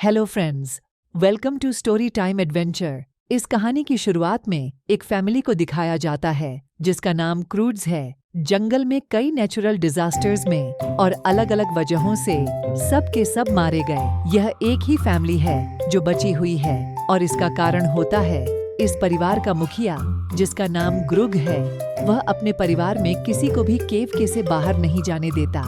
Hello friends, welcome to story time adventure. इस कहानी की शुरुआत में एक फैमिली को दिखाया जाता है जिसका नाम क्रूड्स है। जंगल में कई नेचुरल डिजास्टर्स में और अलग अलग वजहों से सब के सब मारे गए। यह एक ही फैमिली है जो बची हुई है और इसका कारण होता है इस परिवार का मुखिया जिसका नाम ग्रुग है। वह अपने परिवार में किसी को भी केव के से बाहर नहीं जाने देता,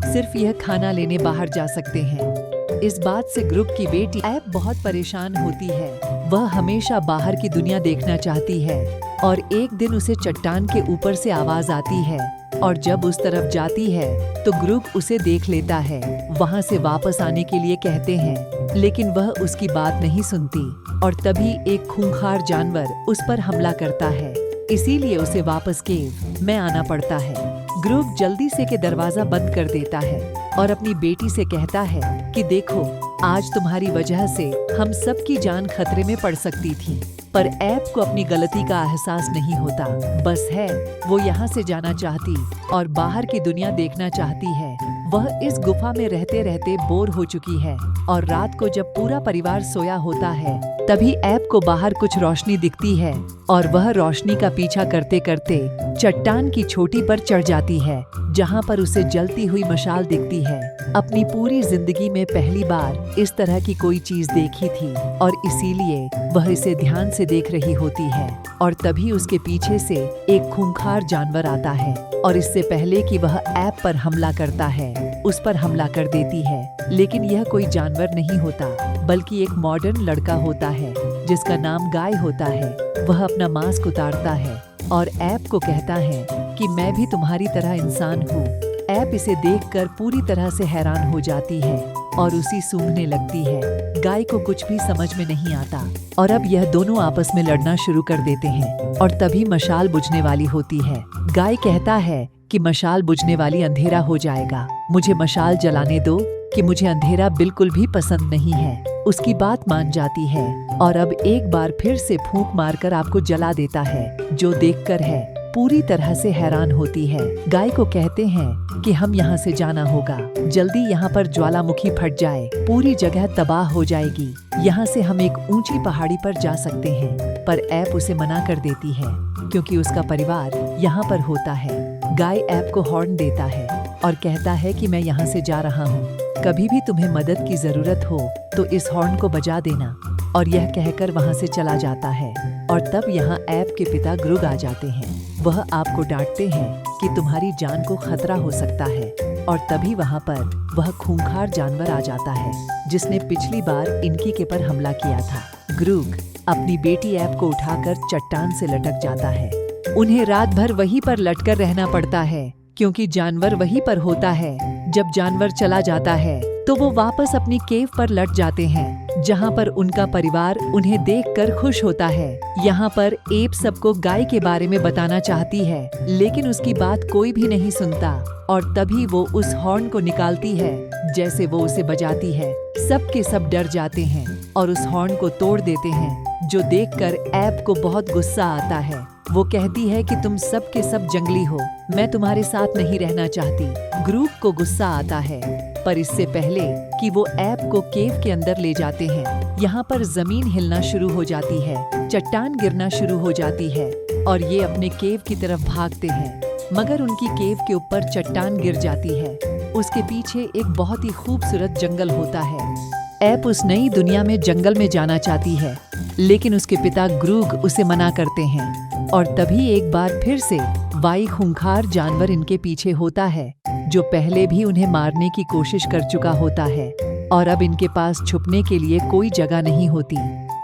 सिर्फ यह खाना लेने बाहर जा सकते हैं। इस बात से ग्रुग की बेटी ऐप बहुत परेशान होती है। वह हमेशा बाहर की दुनिया देखना चाहती है और एक दिन उसे चट्टान के ऊपर से आवाज आती है और जब उस तरफ जाती है तो ग्रुग उसे देख लेता है। वहाँ से वापस आने के लिए कहते हैं लेकिन वह उसकी बात नहीं सुनती और तभी एक खूंखार जानवर उस पर हमला करता है, इसीलिए उसे वापस केव में आना पड़ता है। ग्रुग जल्दी से के दरवाजा बंद कर देता है और अपनी बेटी से कहता है कि देखो, आज तुम्हारी वजह से हम सबकी जान खतरे में पड़ सकती थी। पर ऐप को अपनी गलती का एहसास नहीं होता। बस है वो यहाँ से जाना चाहती और बाहर की दुनिया देखना चाहती है। वह इस गुफा में रहते रहते बोर हो चुकी है और रात को जब पूरा परिवार सोया होता है तभी ऐप को बाहर कुछ रोशनी दिखती है और वह रोशनी का पीछा करते करते चट्टान की चोटी पर चढ़ जाती है जहाँ पर उसे जलती हुई मशाल दिखती है। अपनी पूरी जिंदगी में पहली बार इस तरह की कोई चीज देखी थी और इसीलिए वह इसे ध्यान से देख रही होती है और तभी उसके पीछे से एक खूंखार जानवर आता है और इससे पहले कि वह ऐप पर हमला करता है उस पर हमला कर देती है। लेकिन यह कोई जानवर नहीं होता बल्कि एक मॉडर्न लड़का होता है जिसका नाम गाय होता है। वह अपना मास्क उतारता है और ऐप को कहता है कि मैं भी तुम्हारी तरह इंसान हूँ। ऐप इसे देखकर पूरी तरह से हैरान हो जाती है और उसी सूंघने लगती है। गाय को कुछ भी समझ में नहीं आता और अब यह दोनों आपस में लड़ना शुरू कर देते हैं और तभी मशाल बुझने वाली होती है। गाय कहता है कि मशाल बुझने वाली, अंधेरा हो जाएगा, मुझे मशाल जलाने दो कि मुझे अंधेरा बिल्कुल भी पसंद नहीं है। उसकी बात मान जाती है और अब एक बार फिर से फूंक मारकर आपको जला देता है, जो देखकर है पूरी तरह से हैरान होती है। गाय को कहते हैं कि हम यहाँ से जाना होगा, जल्दी यहाँ पर ज्वालामुखी फट जाए, पूरी जगह तबाह हो जाएगी। यहाँ से हम एक ऊंची पहाड़ी पर जा सकते हैं। पर ऐप उसे मना कर देती है क्योंकि उसका परिवार यहाँ पर होता है। गाय ऐप को हॉर्न देता है और कहता है कि मैं यहाँ से जा रहा हूँ, कभी भी तुम्हें मदद की जरूरत हो तो इस हॉर्न को बजा देना। और यह कहकर वहाँ से चला जाता है और तब यहाँ ऐप के पिता ग्रुग आ जाते हैं। वह आपको डांटते हैं कि तुम्हारी जान को खतरा हो सकता है और तभी वहाँ पर वह खूंखार जानवर आ जाता है जिसने पिछली बार इनकी के पर हमला किया था। ग्रुग अपनी बेटी ऐप को उठाकर चट्टान से लटक जाता है। उन्हें रात भर वहीं पर लटकर रहना पड़ता है क्योंकि जानवर वहीं पर होता है। जब जानवर चला जाता है तो वो वापस अपनी केव पर लट जाते हैं जहाँ पर उनका परिवार उन्हें देखकर खुश होता है। यहाँ पर ऐप सबको गाय के बारे में बताना चाहती है लेकिन उसकी बात कोई भी नहीं सुनता और तभी वो उस हॉर्न को निकालती है। जैसे वो उसे बजाती है सब के सब डर जाते हैं और उस हॉर्न को तोड़ देते हैं, जो देखकर ऐप को बहुत गुस्सा आता है। वो कहती है कि तुम सब के सब जंगली हो, मैं तुम्हारे साथ नहीं रहना चाहती। ग्रुग को गुस्सा आता है पर इससे पहले कि वो ऐप को केव के अंदर ले जाते हैं यहाँ पर जमीन हिलना शुरू हो जाती है, चट्टान गिरना शुरू हो जाती है और ये अपने केव की तरफ भागते हैं। मगर उनकी केव के ऊपर चट्टान गिर जाती है। उसके पीछे एक बहुत ही खूबसूरत जंगल होता है। ऐप उस नई दुनिया में जंगल में जाना चाहती है लेकिन उसके पिता ग्रुग उसे मना करते हैं और तभी एक बार फिर से वाई खूंखार जानवर इनके पीछे होता है जो पहले भी उन्हें मारने की कोशिश कर चुका होता है और अब इनके पास छुपने के लिए कोई जगह नहीं होती,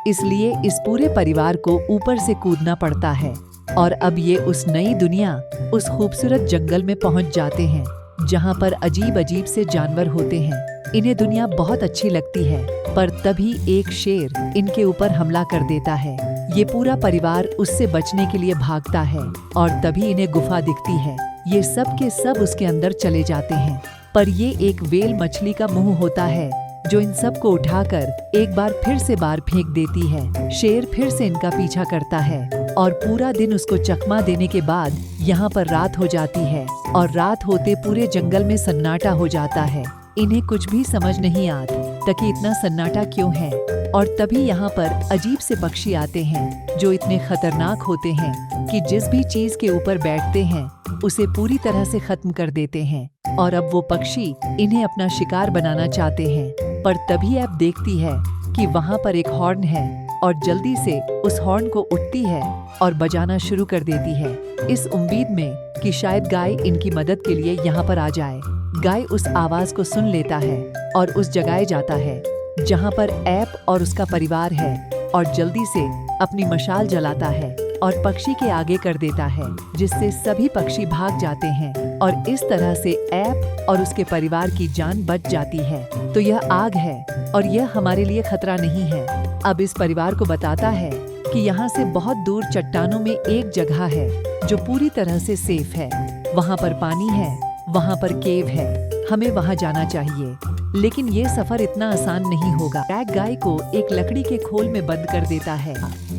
इसलिए इस पूरे परिवार को ऊपर से कूदना पड़ता है और अब ये उस नई दुनिया, उस खूबसूरत जंगल में पहुंच जाते हैं जहां पर अजीब अजीब से जानवर होते हैं। इन्हें दुनिया बहुत अच्छी लगती है पर तभी एक शेर इनके ऊपर हमला कर देता है। ये पूरा परिवार उससे बचने के लिए भागता है और तभी इन्हें गुफा दिखती है। ये सब के सब उसके अंदर चले जाते हैं पर ये एक व्हेल मछली का मुंह होता है जो इन सब को उठाकर एक बार फिर से बाहर फेंक देती है। शेर फिर से इनका पीछा करता है और पूरा दिन उसको चकमा देने के बाद यहाँ पर रात हो जाती है और रात होते पूरे जंगल में सन्नाटा हो जाता है। इन्हें कुछ भी समझ नहीं आता तकी इतना सन्नाटा क्यों है। और तभी यहाँ पर अजीब से पक्षी आते हैं जो इतने खतरनाक होते हैं कि जिस भी चीज के ऊपर बैठते हैं उसे पूरी तरह से खत्म कर देते हैं। और अब वो पक्षी इन्हें अपना शिकार बनाना चाहते हैं। पर तभी ऐप देखती है कि वहाँ पर एक हॉर्न है और जल्दी से उस हॉर्न को उठती है और बजाना शुरू कर देती है, इस उम्मीद में कि शायद गाय इनकी मदद के लिए यहाँ पर आ जाए। गाय उस आवाज को सुन लेता है और उस जगह जाता है जहाँ पर ऐप और उसका परिवार है और जल्दी से अपनी मशाल जलाता है और पक्षी के आगे कर देता है, जिससे सभी पक्षी भाग जाते हैं और इस तरह से ऐप और उसके परिवार की जान बच जाती है। तो यह आग है और यह हमारे लिए खतरा नहीं है। अब इस परिवार को बताता है कि यहाँ से बहुत दूर चट्टानों में एक जगह है जो पूरी तरह से सेफ है। वहाँ पर पानी है, वहाँ पर केव है, हमें वहाँ जाना चाहिए। लेकिन ये सफर इतना आसान नहीं होगा। ग्रैग गाय को एक लकड़ी के खोल में बंद कर देता है,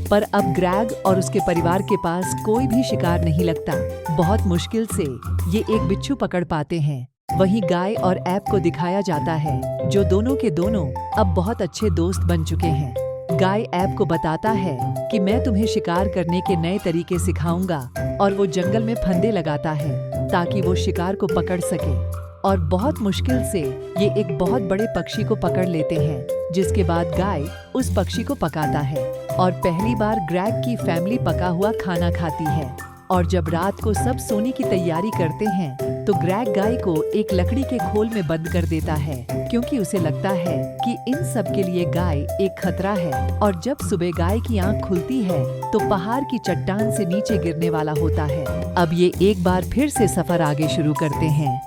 पर अब ग्रैग और उसके परिवार के पास कोई भी शिकार नहीं लगता। बहुत मुश्किल से ये एक बिच्छू पकड़ पाते हैं। वहीं गाय और ऐप को दिखाया जाता है जो दोनों के दोनों अब बहुत अच्छे दोस्त बन चुके हैं। गाय ऐप को बताता है कि मैं तुम्हें शिकार करने के नए तरीके सिखाऊंगा और वो जंगल में फंदे लगाता है ताकि वो शिकार को पकड़ सके। और बहुत मुश्किल से ये एक बहुत बड़े पक्षी को पकड़ लेते हैं, जिसके बाद गाय उस पक्षी को पकाता है और पहली बार ग्रैग की फैमिली पका हुआ खाना खाती है। और जब रात को सब सोने की तैयारी करते हैं तो ग्रैग गाय को एक लकड़ी के खोल में बंद कर देता है, क्योंकि उसे लगता है कि इन सब के लिए गाय एक खतरा है। और जब सुबह गाय की आंख खुलती है तो पहाड़ की चट्टान से नीचे गिरने वाला होता है। अब ये एक बार फिर से सफर आगे शुरू करते हैं,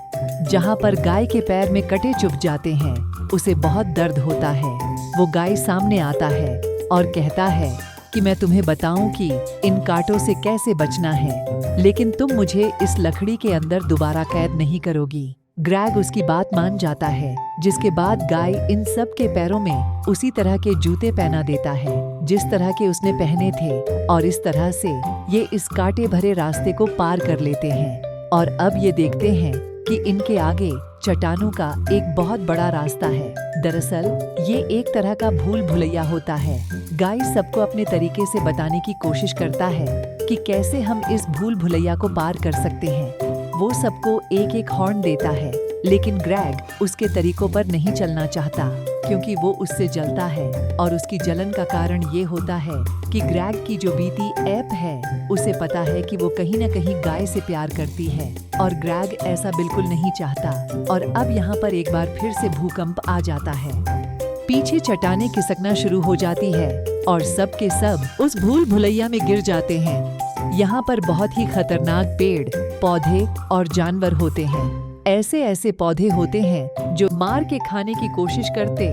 जहाँ पर गाय के पैर में कटे चुभ जाते हैं। उसे बहुत दर्द होता है। वो गाय सामने आता है और कहता है कि मैं तुम्हें बताऊं कि इन कांटों से कैसे बचना है, लेकिन तुम मुझे इस लकड़ी के अंदर दोबारा कैद नहीं करोगी। ग्रैग उसकी बात मान जाता है, जिसके बाद गाय इन सब के पैरों में उसी तरह के जूते पहना देता है जिस तरह के उसने पहने थे। और इस तरह से ये इस कांटे भरे रास्ते को पार कर लेते हैं। और अब ये देखते हैं कि इनके आगे चट्टानों का एक बहुत बड़ा रास्ता है। दरअसल ये एक तरह का भूल भुलैया होता है। गाय सबको अपने तरीके से बताने की कोशिश करता है कि कैसे हम इस भूल भुलैया को पार कर सकते हैं। वो सबको एक एक हॉर्न देता है, लेकिन ग्रैग उसके तरीकों पर नहीं चलना चाहता, क्योंकि वो उससे जलता है। और उसकी जलन का कारण ये होता है कि ग्रैग की जो बीती ऐप है उसे पता है कि वो कहीं न कहीं गाय से प्यार करती है और ग्रैग ऐसा बिल्कुल नहीं चाहता। और अब यहाँ पर एक बार फिर से भूकंप आ जाता है। पीछे चट्टानें खिसकना शुरू हो जाती है और सब के सब उस भूल भुलैया में गिर जाते हैं। यहाँ पर बहुत ही खतरनाक पेड़, पौधे और जानवर होते हैं। ऐसे ऐसे पौधे होते हैं जो मार के खाने की कोशिश करते,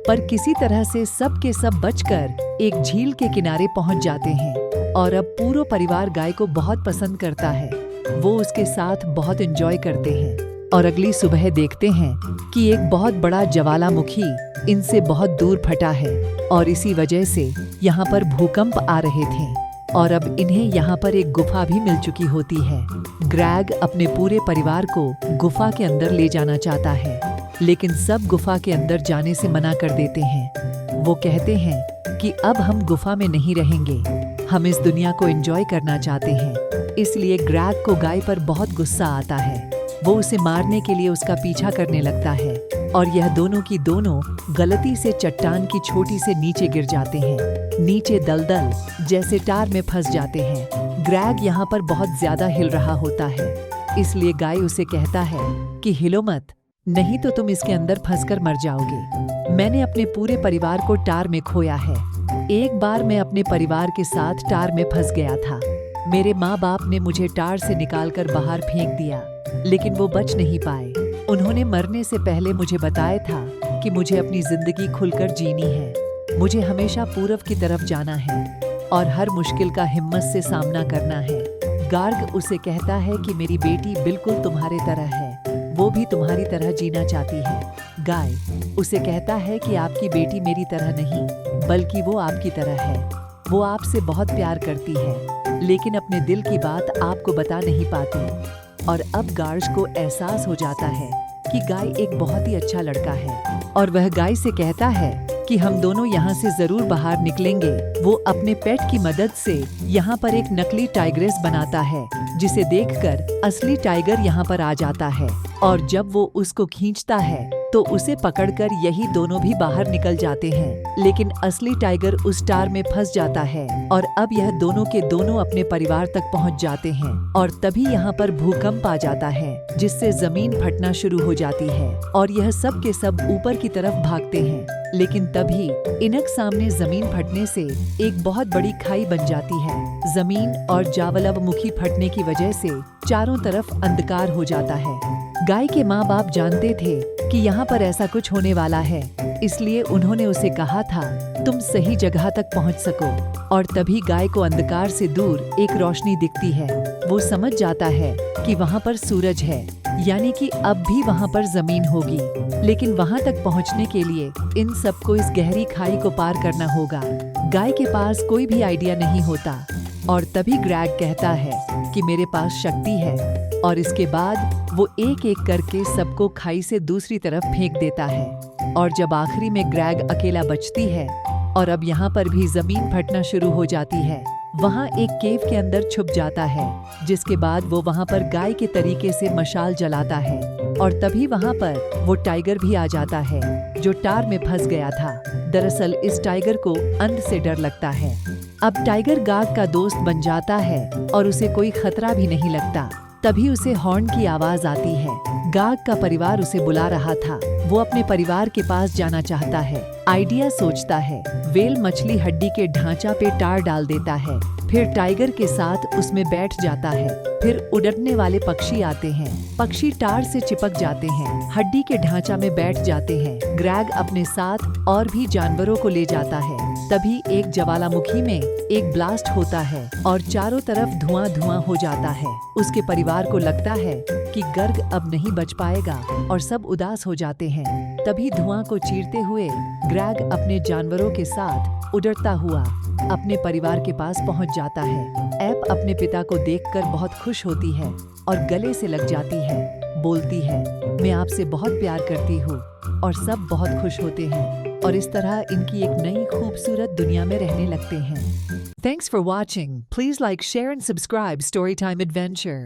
पर किसी तरह से सब के सब बचकर एक झील के किनारे पहुंच जाते हैं। और अब पूरा परिवार गाय को बहुत पसंद करता है। वो उसके साथ बहुत एंजॉय करते हैं। और अगली सुबह देखते हैं कि एक बहुत बड़ा ज्वालामुखी इनसे बहुत दूर फटा है और इसी वजह से यहाँ पर भूकंप आ रहे थे। और अब इन्हें यहाँ पर एक गुफा भी मिल चुकी होती है। ग्रैग अपने पूरे परिवार को गुफा के अंदर ले जाना चाहता है, लेकिन सब गुफा के अंदर जाने से मना कर देते हैं। वो कहते हैं कि अब हम गुफा में नहीं रहेंगे, हम इस दुनिया को एंजॉय करना चाहते हैं। इसलिए ग्रैग को गाय पर बहुत गुस्सा आता है। वो उसे मारने के लिए उसका पीछा करने लगता है और यह दोनों की दोनों गलती से चट्टान की छोटी से नीचे गिर जाते हैं। नीचे दलदल जैसे टार में फंस जाते हैं। ग्रैग यहाँ पर बहुत ज्यादा हिल रहा होता है, इसलिए गाय उसे कहता है कि हिलो मत, नहीं तो तुम इसके अंदर फंसकर मर जाओगे। मैंने अपने पूरे परिवार को टार में खोया है। एक बार मैं अपने परिवार के साथ टार में फंस गया था। मेरे माँ बाप ने मुझे टार से निकालकर बाहर फेंक दिया, लेकिन वो बच नहीं पाए। उन्होंने मरने से पहले मुझे बताया था कि मुझे अपनी जिंदगी खुलकर जीनी है। मुझे हमेशा पूरब की तरफ जाना है और हर मुश्किल का हिम्मत से सामना करना है। गार्ग उसे कहता है कि मेरी बेटी बिल्कुल तुम्हारे तरह है, वो भी तुम्हारी तरह जीना चाहती है। गाय उसे कहता है कि आपकी बेटी मेरी तरह नहीं, बल्कि वो आपकी तरह है। वो आपसे बहुत प्यार करती है, लेकिन अपने दिल की बात आपको बता नहीं पाती। और अब गार्ग को एहसास हो जाता है कि गाय एक बहुत ही अच्छा लड़का है और वह गाय से कहता है कि हम दोनों यहाँ से जरूर बाहर निकलेंगे। वो अपने पेट की मदद से यहाँ पर एक नकली टाइग्रेस बनाता है, जिसे देखकर असली टाइगर यहाँ पर आ जाता है और जब वो उसको खींचता है तो उसे पकड़कर यही दोनों भी बाहर निकल जाते हैं। लेकिन असली टाइगर उस टार में फंस जाता है और अब यह दोनों के दोनों अपने परिवार तक पहुंच जाते हैं और तभी यहाँ पर भूकंप आ जाता है, जिससे जमीन फटना शुरू हो जाती है और यह सब के सब ऊपर की तरफ भागते हैं। लेकिन तभी इनक सामने जमीन फटने से एक बहुत बड़ी खाई बन जाती है। जमीन और ज्वालामुखी फटने की वजह से चारों तरफ अंधकार हो जाता है। गाय के माँ बाप जानते थे कि यहाँ पर ऐसा कुछ होने वाला है, इसलिए उन्होंने उसे कहा था तुम सही जगह तक पहुँच सको। और तभी गाय को अंधकार से दूर एक रोशनी दिखती है। वो समझ जाता है कि वहाँ पर सूरज है, यानी कि अब भी वहाँ पर जमीन होगी। लेकिन वहाँ तक पहुँचने के लिए इन सबको इस गहरी खाई को पार करना होगा। गाय के पास कोई भी आइडिया नहीं होता और तभी ग्रैग कहता है कि मेरे पास शक्ति है और इसके बाद वो एक एक करके सबको खाई से दूसरी तरफ फेंक देता है। और जब आखिरी में ग्रैग अकेला बचती है और अब यहाँ पर भी जमीन फटना शुरू हो जाती है, वहाँ एक केव के अंदर छुप जाता है, जिसके बाद वो वहाँ पर गाय के तरीके से मशाल जलाता है और तभी वहाँ पर वो टाइगर भी आ जाता है जो टार में फंस गया था। दरअसल इस टाइगर को अंध से डर लगता है। अब टाइगर गाग का दोस्त बन जाता है और उसे कोई खतरा भी नहीं लगता। तभी उसे हॉर्न की आवाज आती है। गाग का परिवार उसे बुला रहा था। वो अपने परिवार के पास जाना चाहता है। आइडिया सोचता है। वेल मछली हड्डी के ढांचा पे टार डाल देता है, फिर टाइगर के साथ उसमें बैठ जाता है। फिर उड़ने वाले पक्षी आते हैं। पक्षी टार से चिपक जाते हैं, हड्डी के ढांचा में बैठ जाते हैं। ग्रैग अपने साथ और भी जानवरों को ले जाता है। तभी एक ज्वालामुखी में एक ब्लास्ट होता है और चारों तरफ धुआं धुआं हो जाता है। उसके परिवार को लगता है कि गर्ग अब नहीं बच पाएगा और सब उदास हो जाते हैं। तभी धुआं को चीरते हुए ग्रैग अपने जानवरों के साथ उड़ता हुआ अपने परिवार के पास पहुंच जाता है। ऐप अपने पिता को देखकर बहुत खुश होती है और गले से लग जाती है। बोलती है, मैं आपसे बहुत प्यार करती हूँ, और सब बहुत खुश होते हैं और इस तरह इनकी एक नई खूबसूरत दुनिया में रहने लगते हैं। Thanks for watching. Please like, share and subscribe Storytime Adventure.